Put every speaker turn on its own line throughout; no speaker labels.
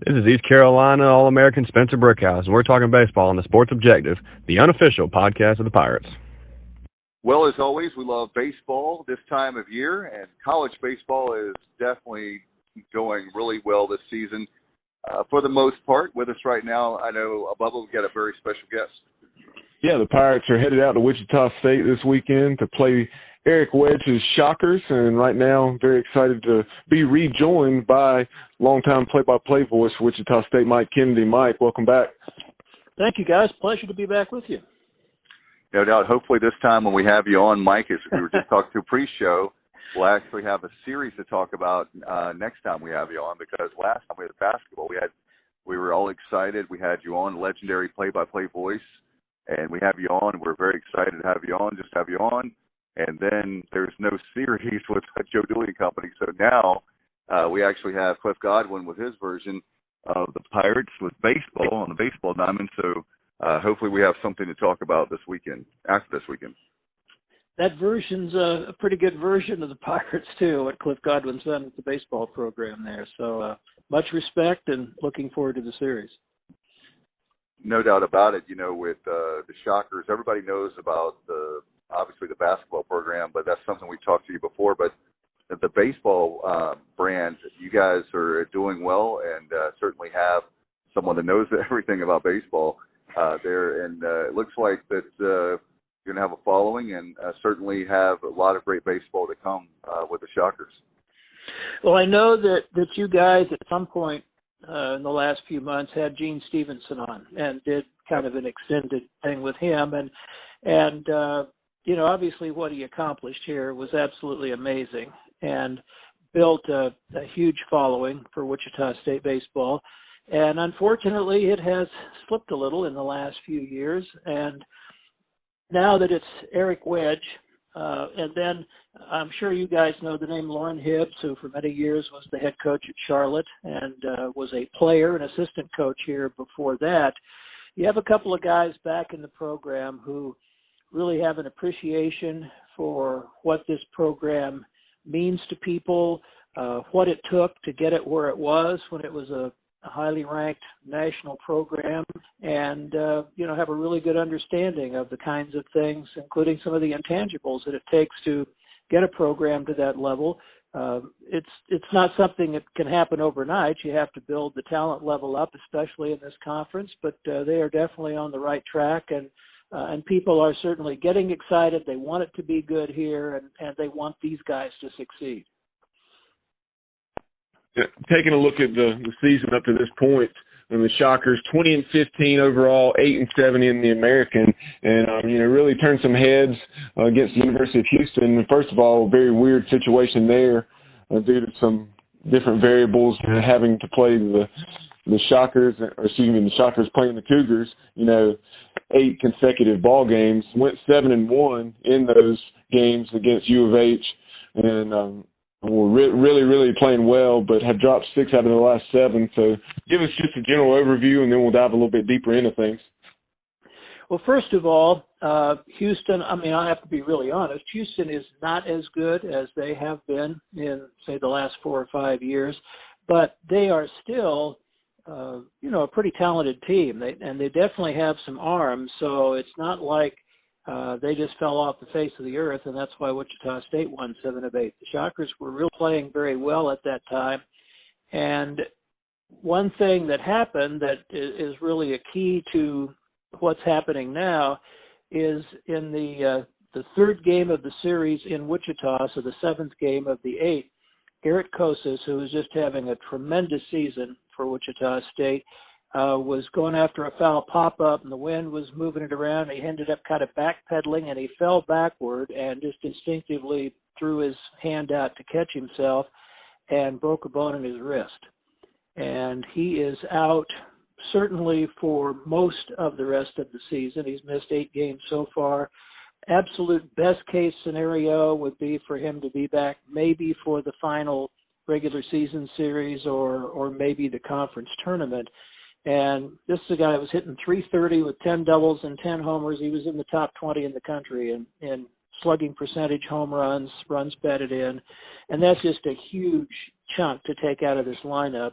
This is East Carolina All-American Spencer Brickhouse, and we're talking baseball on the Sports Objective, the unofficial podcast of the Pirates.
Well, as always, we love baseball this time of year, and college baseball is definitely going really well this season. For the most part, with us right now, I know Bubba will get a very special guest.
Yeah, the Pirates are headed out to Wichita State this weekend to play Eric Wedge's Shockers, and right now I'm very excited to be rejoined by longtime play-by-play voice for Wichita State, Mike Kennedy. Mike, welcome back.
Thank you, guys. Pleasure to be back with you.
No doubt. Hopefully this time when we have you on, Mike, as we were just talking to pre-show, we'll actually have a series to talk about next time we have you on, because last time we had basketball, we were all excited. We had you on, legendary play-by-play voice, and we have you on. We're very excited to have you on, just have you on. And then there's no series with Joe Dooley and Company. So now we actually have Cliff Godwin with his version of the Pirates with baseball on the baseball diamond. So hopefully we have something to talk about this weekend, after this weekend.
That version's a pretty good version of the Pirates, too, what Cliff Godwin's done with the baseball program there. So much respect and looking forward to the series.
No doubt about it. You know, with the Shockers, everybody knows about obviously the basketball program, but that's something we talked to you before. But the baseball brand, you guys are doing well, and certainly have someone that knows everything about baseball there. And it looks like that you're going to have a following, and certainly have a lot of great baseball to come with the Shockers.
Well, I know that you guys at some point in the last few months had Gene Stevenson on and did kind of an extended thing with him. And you know, obviously what he accomplished here was absolutely amazing and built a huge following for Wichita State baseball. And unfortunately, it has slipped a little in the last few years. And now that it's Eric Wedge, and then I'm sure you guys know the name Lauren Hibbs, who for many years was the head coach at Charlotte and was a player and assistant coach here before that. You have a couple of guys back in the program who really have an appreciation for what this program means to people, what it took to get it where it was when it was a highly ranked national program, and you know, have a really good understanding of the kinds of things, including some of the intangibles that it takes to get a program to that level. It's not something that can happen overnight. You have to build the talent level up, especially in this conference, but they are definitely on the right track, and people are certainly getting excited. They want it to be good here, and they want these guys to succeed.
Yeah, taking a look at the season up to this point, and the Shockers 20-15 overall, 8-7 in the American, and you know, really turned some heads against the University of Houston. First of all, a very weird situation there due to some different variables, having to play the Shockers, or excuse me, the Shockers playing the Cougars. You know, 8 consecutive ball games, went 7-1 in those games against U of H, and we're really playing well, but have dropped 6 out of the last 7. So give us just a general overview, and then we'll dive a little bit deeper into things.
Well, first of all, Houston, I mean, I have to be really honest, Houston is not as good as they have been in, say, the last 4 or 5 years, but they are still, you know, a pretty talented team. They definitely have some arms, so it's not like they just fell off the face of the earth, and that's why Wichita State won 7 of 8. The Shockers were really playing very well at that time. And one thing that happened that is really a key to what's happening now is in the third game of the series in Wichita, so the 7th game of the 8th, Garrett Kosas, who was just having a tremendous season for Wichita State, was going after a foul pop-up, and the wind was moving it around. He ended up kind of backpedaling, and he fell backward and just instinctively threw his hand out to catch himself and broke a bone in his wrist. And he is out certainly for most of the rest of the season. He's missed 8 games so far. Absolute best-case scenario would be for him to be back maybe for the final regular season series or maybe the conference tournament. And this is a guy that was hitting .330 with 10 doubles and 10 homers. He was in the top 20 in the country in slugging percentage, home runs batted in. And that's just a huge chunk to take out of this lineup.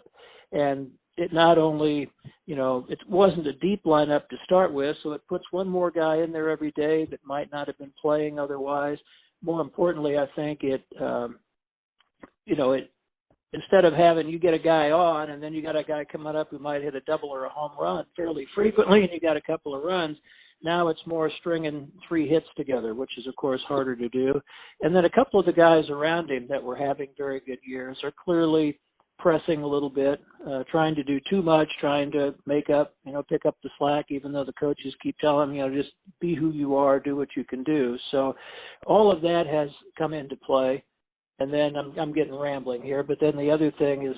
And it not only, it wasn't a deep lineup to start with, so it puts one more guy in there every day that might not have been playing otherwise. More importantly, I think it instead of having you get a guy on and then you got a guy coming up who might hit a double or a home run fairly frequently and you got a couple of runs, now it's more stringing 3 hits together, which is, of course, harder to do. And then a couple of the guys around him that were having very good years are clearly pressing a little bit, trying to do too much, trying to make up, pick up the slack, even though the coaches keep telling them, just be who you are, do what you can do. So all of that has come into play. And then I'm getting rambling here, but then the other thing is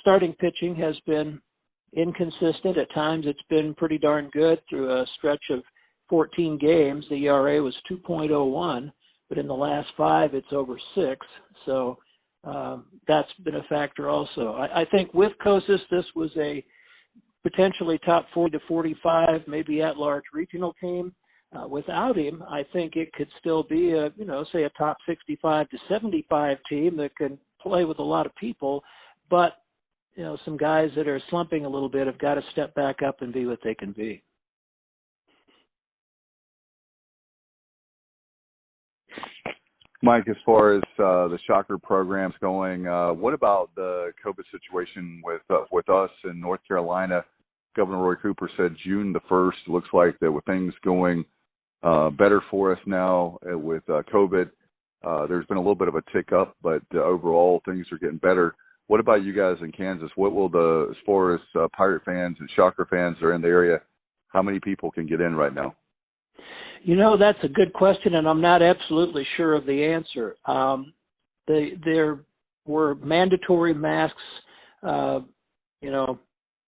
starting pitching has been inconsistent. At times it's been pretty darn good through a stretch of 14 games. The ERA was 2.01, but in the last 5 it's over 6. So that's been a factor also. I think with Kosas, this was a potentially top 40 to 45, maybe at-large regional team. Without him, I think it could still be a top 65 to 75 team that can play with a lot of people, but some guys that are slumping a little bit have got to step back up and be what they can be.
Mike, as far as the Shocker programs going, what about the COVID situation with us in North Carolina? Governor Roy Cooper said June the 1st. Looks like that with things going better for us now with COVID. There's been a little bit of a tick up, but overall things are getting better. What about you guys in Kansas? What will as far as Pirate fans and Shocker fans that are in the area, how many people can get in right now?
That's a good question, and I'm not absolutely sure of the answer. There were mandatory masks,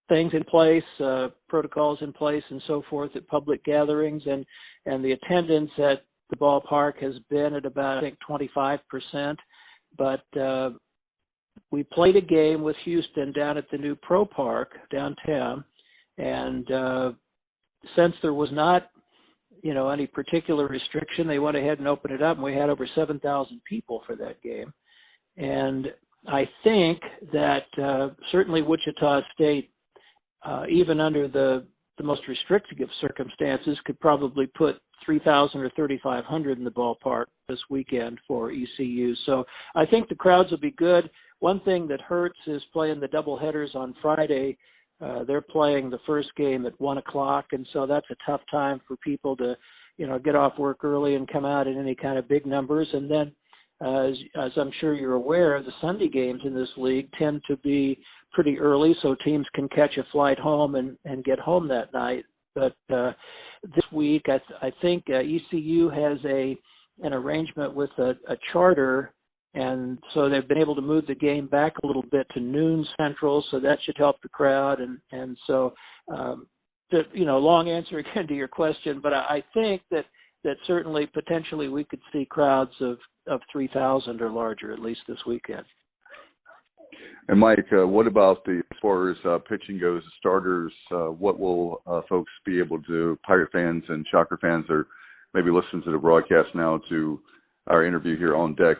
things in place, protocols in place and so forth at public gatherings, and the attendance at the ballpark has been at about, I think, 25%. But we played a game with Houston down at the new Pro Park downtown, and since there was not, any particular restriction, they went ahead and opened it up, and we had over 7,000 people for that game. And I think that certainly Wichita State, even under the most restrictive circumstances, could probably put 3,000 or 3,500 in the ballpark this weekend for ECU. So I think the crowds will be good. One thing that hurts is playing the doubleheaders on Friday. They're playing the first game at 1 o'clock, and so that's a tough time for people to, get off work early and come out in any kind of big numbers. And then, as I'm sure you're aware, the Sunday games in this league tend to be pretty early, so teams can catch a flight home and get home that night. But this week, I think ECU has an arrangement with a charter, and so they've been able to move the game back a little bit to noon Central, so that should help the crowd. And so, long answer again to your question, but I think that certainly potentially we could see crowds of 3,000 or larger at least this weekend.
And Mike, what about as far as pitching goes, starters? What will folks be able to do? Pirate fans and Shocker fans are maybe listening to the broadcast now to our interview here on deck.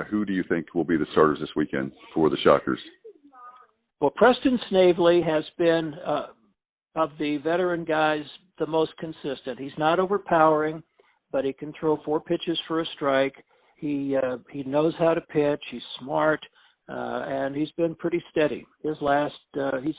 Who do you think will be the starters this weekend for the Shockers?
Well, Preston Snavely has been, of the veteran guys, the most consistent. He's not overpowering, but he can throw 4 pitches for a strike. He knows how to pitch. He's smart, and he's been pretty steady. He's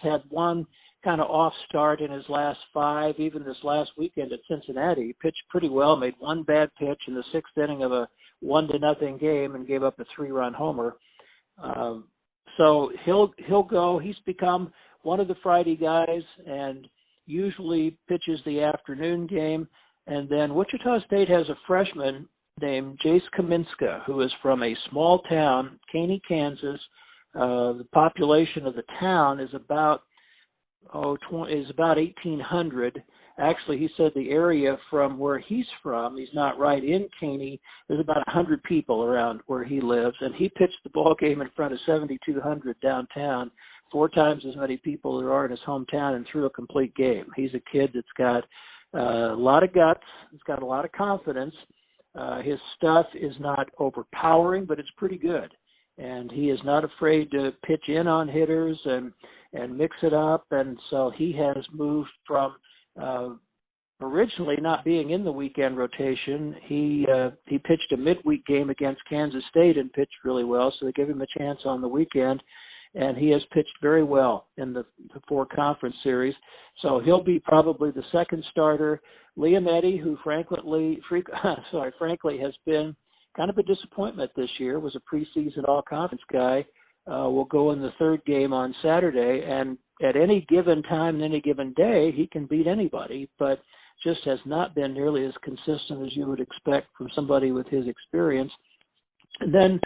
had one kind of off start in his last 5. Even this last weekend at Cincinnati, he pitched pretty well, made one bad pitch in the 6th inning of a 1-0 game and gave up a 3-run homer. So he'll go. He's become one of the Friday guys and usually pitches the afternoon game. And then Wichita State has a freshman named Jace Kaminska, who is from a small town, Caney, Kansas. The population of the town is about 1,800. Actually, he said the area from where he's from, he's not right in Caney, there's about 100 people around where he lives, and he pitched the ball game in front of 7,200 downtown, 4 times as many people there are in his hometown, and threw a complete game. He's a kid that's got a lot of guts, he's got a lot of confidence. His stuff is not overpowering, but it's pretty good. and he is not afraid to pitch in on hitters and mix it up. And so he has moved from originally not being in the weekend rotation. He pitched a midweek game against Kansas State and pitched really well, so they gave him a chance on the weekend, and he has pitched very well in the 4 conference series. So he'll be probably the second starter. Liam Eddy, who frankly has been kind of a disappointment this year, was a preseason all-conference guy, will go in the 3rd game on Saturday, and at any given time and any given day, he can beat anybody, but just has not been nearly as consistent as you would expect from somebody with his experience. And then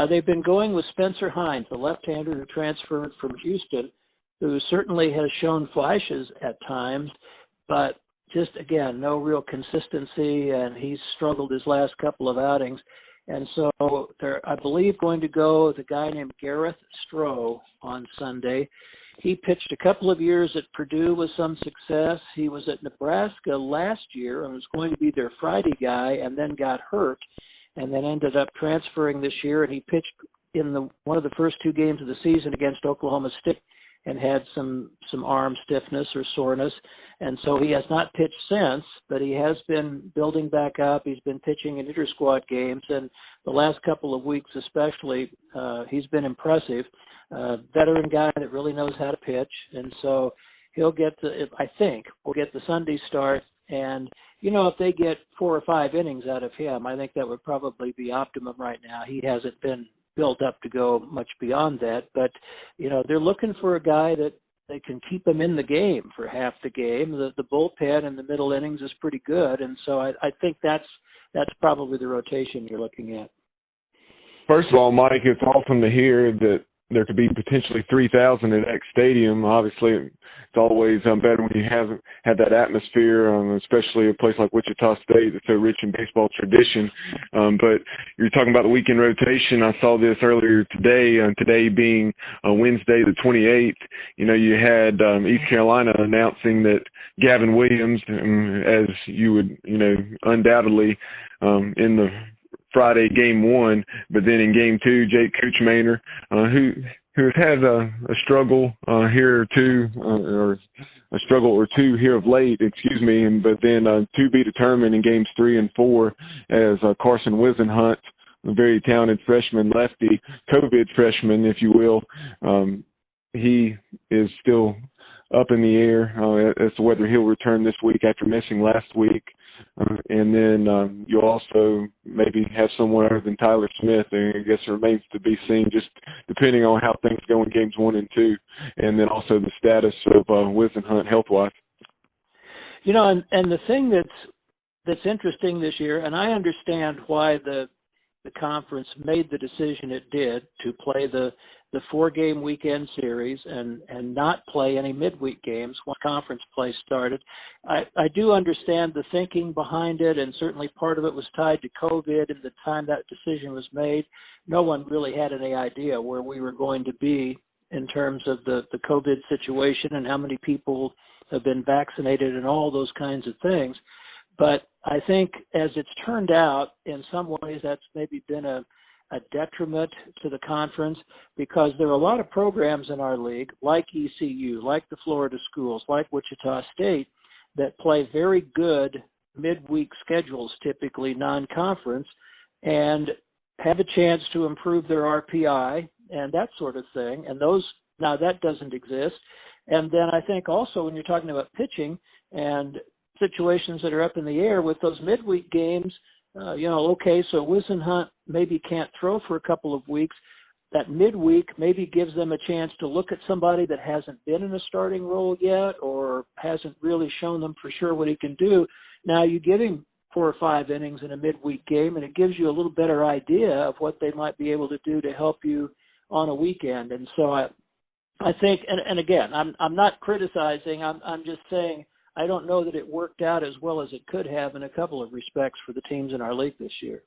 they've been going with Spencer Hines, the left-hander who transferred from Houston, who certainly has shown flashes at times, but just, again, no real consistency, and he's struggled his last couple of outings. And so they're, I believe, going to go with a guy named Gareth Stroh on Sunday. He pitched a couple of years at Purdue with some success. He was at Nebraska last year and was going to be their Friday guy and then got hurt and then ended up transferring this year. And he pitched in one of the first 2 games of the season against Oklahoma State and had some arm stiffness or soreness. And so he has not pitched since, but he has been building back up. He's been pitching in inter-squad games, and the last couple of weeks especially, he's been impressive. Veteran guy that really knows how to pitch, and so he'll get I think we'll get the Sunday start. And, if they get 4 or 5 innings out of him, I think that would probably be optimum right now. He hasn't been built up to go much beyond that, but they're looking for a guy that they can keep him in the game for half the game. The bullpen in the middle innings is pretty good, and so I think that's probably the rotation you're looking at.
First of all, Mike, it's awesome to hear that there could be potentially 3,000 at Eck Stadium. Obviously, it's always better when you have that atmosphere, especially a place like Wichita State that's so rich in baseball tradition. But you're talking about the weekend rotation. I saw this earlier today, today being Wednesday the 28th. You had East Carolina announcing that Gavin Williams, as you would, undoubtedly in the Friday game 1, but then in game 2, Jake Kuchmaner, who has had a struggle here or two, or a struggle or two here of late, but then to be determined in games 3 and 4 as Carson Wisenhunt, a very talented freshman lefty, COVID freshman, if you will. He is still up in the air as to whether he'll return this week after missing last week. And then you'll also maybe have someone other than Tyler Smith. And I guess it remains to be seen, just depending on how things go in games 1 and 2, and then also the status of Wisenhunt health-wise.
And the thing that's interesting this year, and I understand why the conference made the decision it did to play the 4-game weekend series and not play any midweek games when conference play started. I do understand the thinking behind it, and certainly part of it was tied to COVID and the time that decision was made. No one really had any idea where we were going to be in terms of the COVID situation and how many people have been vaccinated and all those kinds of things. But I think as it's turned out, in some ways that's maybe been a detriment to the conference, because there are a lot of programs in our league, like ECU, like the Florida schools, like Wichita State, that play very good midweek schedules, typically non-conference, and have a chance to improve their RPI and that sort of thing. And now that doesn't exist. And then I think also when you're talking about pitching and situations that are up in the air with those midweek games, okay, so Wisenhunt maybe can't throw for a couple of weeks. That midweek maybe gives them a chance to look at somebody that hasn't been in a starting role yet or hasn't really shown them for sure what he can do. Now you give him 4 or 5 innings in a midweek game, and it gives you a little better idea of what they might be able to do to help you on a weekend. And so I think, and again, I'm not criticizing. I'm just saying I don't know that it worked out as well as it could have in a couple of respects for the teams in our league this year.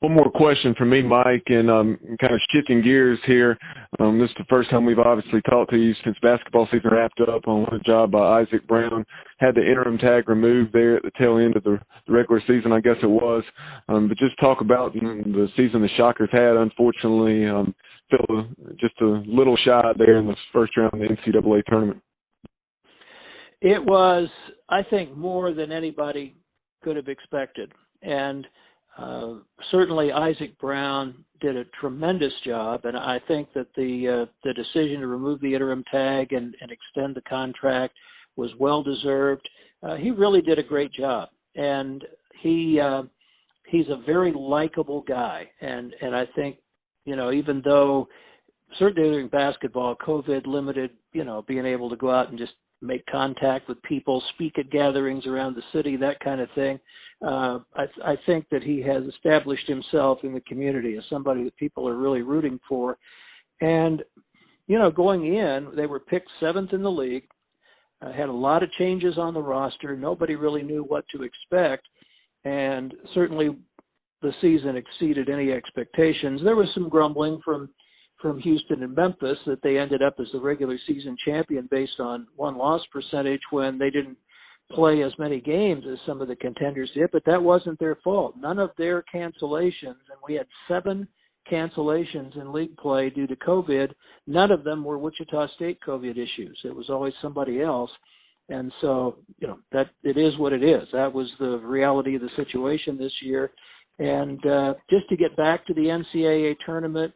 One more question from me, Mike, and kind of shifting gears here. This is the first time we've obviously talked to you since basketball season wrapped up. On a job by Isaac Brown. Had the interim tag removed there at the tail end of the regular season, I guess it was. But just talk about the season the Shockers had. Unfortunately, fell just a little shy there in the first round of the NCAA tournament.
It was, I think, more than anybody could have expected. And certainly Isaac Brown did a tremendous job, and I think that the decision to remove the interim tag and extend the contract was well-deserved. He really did a great job, and he's a very likable guy. And I think, even though certainly during basketball, COVID limited, being able to go out and just make contact with people, speak at gatherings around the city, that kind of thing. I think that he has established himself in the community as somebody that people are really rooting for. And, going in, they were picked 7th in the league, had a lot of changes on the roster. Nobody really knew what to expect. And certainly the season exceeded any expectations. There was some grumbling from Houston and Memphis that they ended up as the regular season champion based on won-loss percentage when they didn't play as many games as some of the contenders did, but that wasn't their fault. None of their cancellations, and we had 7 cancellations in league play due to COVID. None of them were Wichita State COVID issues. It was always somebody else. And so, that it is what it is. That was the reality of the situation this year. And just to get back to the NCAA tournament,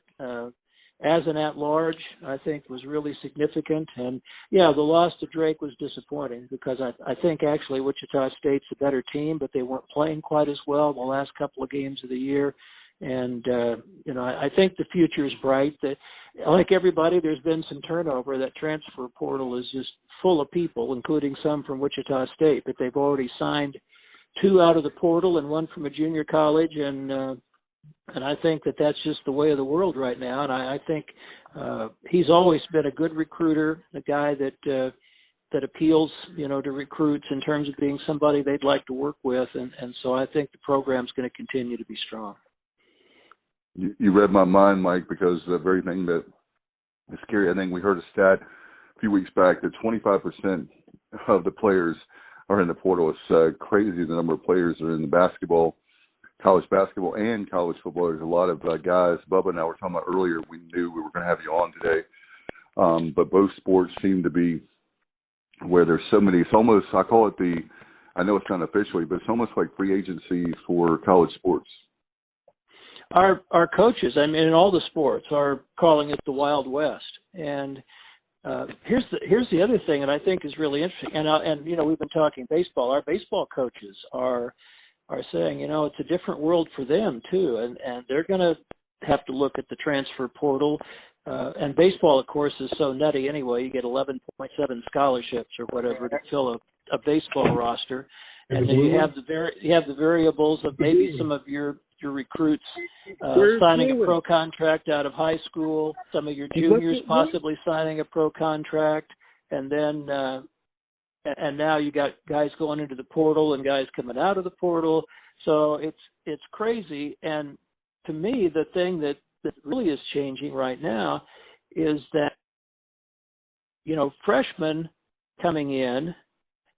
as an at-large, I think was really significant. And, the loss to Drake was disappointing because I think actually Wichita State's a better team, but they weren't playing quite as well the last couple of games of the year. And, I think the future is bright. That, like everybody, there's been some turnover. That transfer portal is just full of people, including some from Wichita State, but they've already signed 2 out of the portal and 1 from a junior college. And I think that that's just the way of the world right now. And I think he's always been a good recruiter, a guy that appeals, to recruits in terms of being somebody they'd like to work with. And so I think the program's going to continue to be strong.
You read my mind, Mike, because the very thing that is scary, I think we heard a stat a few weeks back that 25% of the players are in the portal. It's crazy the number of players that are in the college basketball and college football. There's a lot of guys. Bubba and I were talking about earlier, we knew we were going to have you on today. But both sports seem to be where there's so many. It's almost, I call it I know it's not officially, but it's almost like free agency for college sports.
Our coaches, in all the sports, are calling it the Wild West. And here's the other thing that I think is really interesting. And we've been talking baseball. Our baseball coaches are saying, it's a different world for them too, and they're going to have to look at the transfer portal. And baseball, of course, is so nutty anyway. You get 11.7 scholarships or whatever to fill a baseball roster, and then you have the variables of maybe some of your recruits signing a pro contract out of high school, some of your juniors possibly signing a pro contract, and then. And now you got guys going into the portal and guys coming out of the portal. So it's crazy. And to me, the thing that really is changing right now is that, freshmen coming in,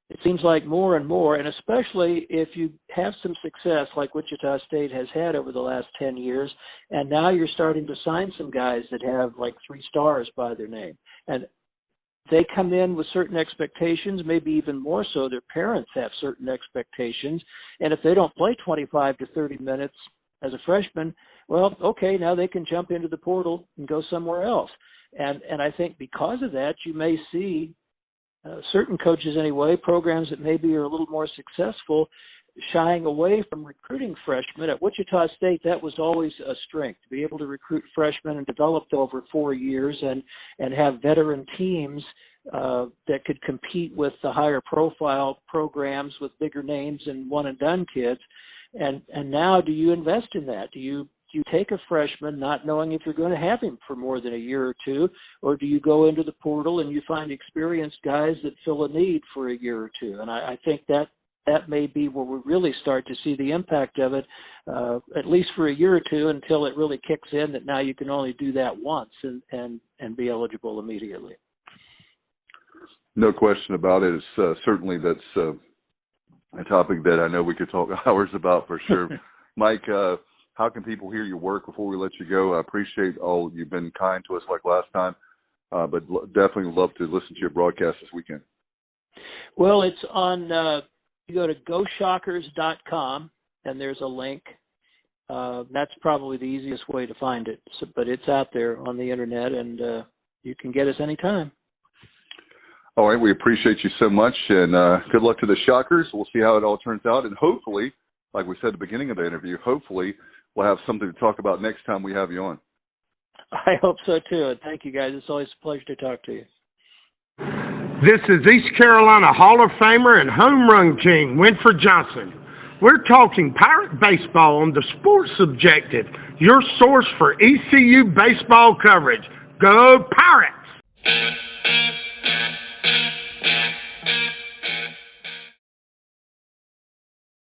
it seems like more and more, and especially if you have some success like Wichita State has had over the last 10 years, and now you're starting to sign some guys that have like 3 stars by their name. And they come in with certain expectations, maybe even more so. Their parents have certain expectations. And if they don't play 25 to 30 minutes as a freshman, well, okay, now they can jump into the portal and go somewhere else. And I think because of that, you may see certain coaches anyway, programs that maybe are a little more successful, shying away from recruiting freshmen. At Wichita State, that was always a strength, to be able to recruit freshmen and develop over 4 years and have veteran teams that could compete with the higher profile programs with bigger names and one-and-done kids. And now do you invest in that? Do you take a freshman not knowing if you're going to have him for more than a year or two, or do you go into the portal and you find experienced guys that fill a need for a year or two? And I think that that may be where we really start to see the impact of it, at least for a year or two, until it really kicks in that now you can only do that once and be eligible immediately.
No question about it. It's certainly that's a topic that I know we could talk hours about for sure. Mike, how can people hear your work before we let you go? I appreciate all you've been kind to us like last time, but definitely love to listen to your broadcast this weekend.
Well, it's on, you go to GoShockers.com, and there's a link. That's probably the easiest way to find it, but it's out there on the internet, and you can get us anytime.
All right, we appreciate you so much, and good luck to the Shockers. We'll see how it all turns out, and hopefully, like we said at the beginning of the interview, hopefully we'll have something to talk about next time we have you on.
I hope so, too, and thank you, guys. It's always a pleasure to talk to you.
This is East Carolina Hall of Famer and home run king, Winfred Johnson. We're talking Pirate baseball on the Sports Objective, your source for ECU baseball coverage. Go Pirates!